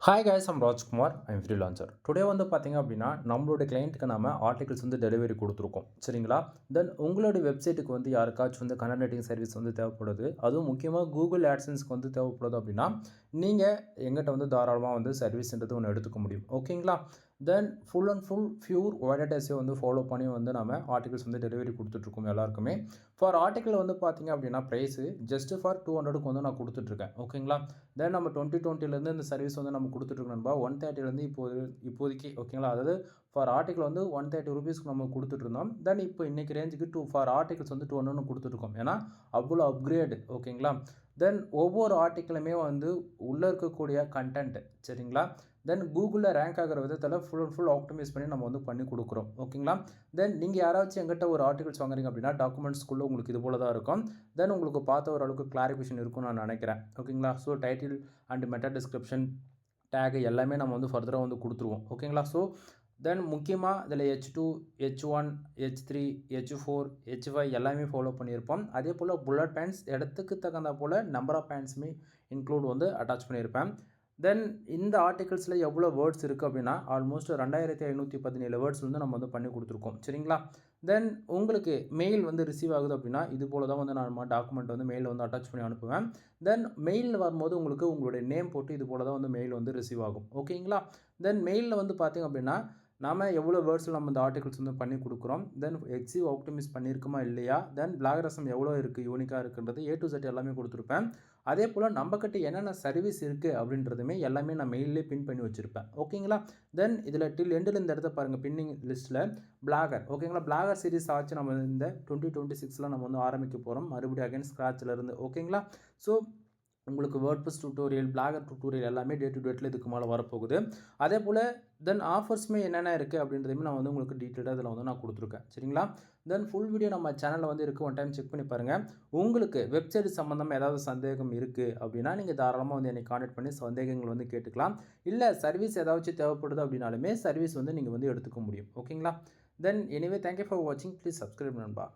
Hi guys, I'm Rajkumar. I'm freelancer. Today வந்து பார்த்தீங்க அப்படின்னா நம்மளோட கிளைண்ட்டுக்கு நம்ம ஆர்டிகல்ஸ் வந்து டெலிவரி கொடுத்துருக்கோம் சரிங்களா. தென் உங்களோட வெப்சைட்டுக்கு வந்து யாருக்காச்சும் வந்து கண்டென்ட் ரைட்டிங் சர்வீஸ் வந்து தேவைப்படுது, அதுவும் முக்கியமாக கூகுள் ஆட்சன்ஸ்க்கு வந்து தேவைப்படுது அப்படின்னா நீங்கள் எங்கிட்ட வந்து தாராளமாக வந்து சர்வீஸ்ன்றது ஒன்று எடுத்துக்க முடியும் ஓகேங்களா. Then full and full pure ஒயர்டெஸை வந்து ஃபாலோ பண்ணி வந்து நம்ம ஆர்டிகல்ஸ் வந்து டெலிவரி கொடுத்துட்ருக்கோம் எல்லாருக்குமே. ஃபார் ஆர்டிக்கல் வந்து பார்த்தீங்க அப்படின்னா ப்ரைஸு ஜஸ்ட் ஃபார் 200க்கு வந்து நான் கொடுத்துட்ருக்கேன் ஓகேங்களா. தென் நம்ம 2020 இந்த சர்வீஸ் வந்து நம்ம கொடுத்துட்ருக்கோம் நண்பா. 130 இப்போதைக்கு ஓகேங்களா. அதாவது ஃபார் ஆர்டிக்கல் வந்து 130 ருபீஸ்க்கு நம்ம கொடுத்துட்ருந்தோம். தென் இப்போ இன்றைக்கி ரேஞ்சுக்கு ஃபார் ஆர்டிகல்ஸ் வந்து 200 கொடுத்துட்ருக்கோம். ஏன்னா அவ்வளோ அப்கிரேடு ஓகேங்களா. தென் ஒவ்வொரு ஆர்டிக்கிளுமே வந்து உள்ளே இருக்கக்கூடிய கண்டென்ட் சரிங்களா. தென் கூகுளில் ரேங்க் ஆகிற விதத்தில் ஃபுல் அண்ட் ஃபுல் ஆப்டிமைஸ் பண்ணி நம்ம வந்து பண்ணி கொடுக்குறோம் ஓகேங்களா. தென் நீங்கள் யாராச்சும் எங்கிட்ட ஒரு ஆர்டிகல்ஸ் வாங்குறீங்க அப்படின்னா டாக்குமெண்ட்ஸ்குள்ளே உங்களுக்கு இது போல தான் இருக்கும். தென் உங்களுக்கு பார்த்த ஓரளவுக்கு கிளாரிஃபிகேஷன் இருக்கும்னு நான் நினைக்கிறேன் ஓகேங்களா. So title and meta description take எல்லாமே நம்ம வந்து ஃபர்தராக வந்து கொடுத்துருவோம் ஓகேங்களா. ஸோ தென் முக்கியமாக இதில் H2 H1 H3 H4 H5 எல்லாமே ஃபாலோ பண்ணியிருப்போம். அதே போல் புல்லட் பாயிண்ட்ஸ் இடத்துக்கு தகுந்த போல் நம்பர் ஆஃப் பாயிண்ட்ஸுமே இன்க்ளூட் வந்து அட்டாச் பண்ணியிருப்பேன். தென் இந்த ஆர்டிகல்ஸில் எவ்வளோ வேர்ட்ஸ் இருக்குது அப்படின்னா ஆல்மோஸ்ட் 2517 வேர்ட்ஸ் வந்து நம்ம வந்து பண்ணி கொடுத்துருக்கோம் சரிங்களா. தென் உங்களுக்கு மெயில் வந்து ரிசீவ் ஆகுது அப்படின்னா இது போல் தான் வந்து நான் டாக்குமெண்ட் வந்து மெயிலில் வந்து அட்டாச் பண்ணி அனுப்புவேன். தென் மெயிலில் வரும்போது உங்களுக்கு உங்களுடைய நேம் போட்டு இது போல் தான் வந்து மெயில் வந்து ரிசீவ் ஆகும் ஓகேங்களா. தென் மெயிலில் வந்து பார்த்திங்க அப்படின்னா நம்ம எவ்வளோ வேர்ட்ஸில் நம்ம இந்த ஆர்டிகல்ஸ் வந்து பண்ணி கொடுக்குறோம். தென் எக்ஸிவ் ஆப்டிமைஸ் பண்ணியிருக்குமா இல்லையா, தென் பிளாகரசம் எவ்வளோ இருக்குது யூனிக்காக இருக்குன்றது A to Z எல்லாமே கொடுத்துருப்பேன். அதே போல் நம்மக்கிட்ட என்னென்ன சர்வீஸ் இருக்குது அப்படின்றதுமே எல்லாமே நான் மெயிலே பின் பண்ணி வச்சுருப்பேன் ஓகேங்களா. தென் இதில் டில் எண்டில் இந்த இடத்த பாருங்கள் பின்னிங் லிஸ்ட்டில் பிளாகர் ஓகேங்களா. பிளாகர் சீரிஸ் ஆச்சு நம்ம இந்த 2026 நம்ம வந்து ஆரம்பிக்க போகிறோம் மறுபடியும் அகைன் ஸ்க்ராட்சிலேருந்து ஓகேங்களா. ஸோ உங்களுக்கு வேர்ட்ப்ரெஸ் டியூட்டோரியல் பிளாகர் டியூட்டோரியல் எல்லாமே டே டு டேட்டில் இதுக்கு மேலே வரப்போகுது. அதே போல் தென் ஆஃபர்ஸுமே என்னென்ன இருக்குது அப்படின்றதையுமே நான் வந்து உங்களுக்கு டீட்டெயிலாக இதில் வந்து நான் கொடுத்துருக்கேன் சரிங்களா. தென் ஃபுல் வீடியோ நம்ம சேனலில் வந்து இருக்குது, ஒன் டைம் செக் பண்ணி பாருங்கள். உங்களுக்கு வெப்சைட் சம்மந்தமாக ஏதாவது சந்தேகம் இருக்குது அப்படின்னா நீங்கள் தாராளமாக வந்து என்னை கான்டாக்ட் பண்ணி சந்தேகங்கள் வந்து கேட்டுக்கலாம். இல்லை சர்வீஸ் ஏதாச்சும் தேவைப்படுது அப்படின்னாலுமே சர்வீஸ் வந்து நீங்கள் வந்து எடுத்துக்க முடியும் ஓகேங்களா. தென் எனிவே தேங்க்யூ ஃபார் வாட்சிங். ப்ளீஸ் சப்ஸ்கிரைப் நண்பா.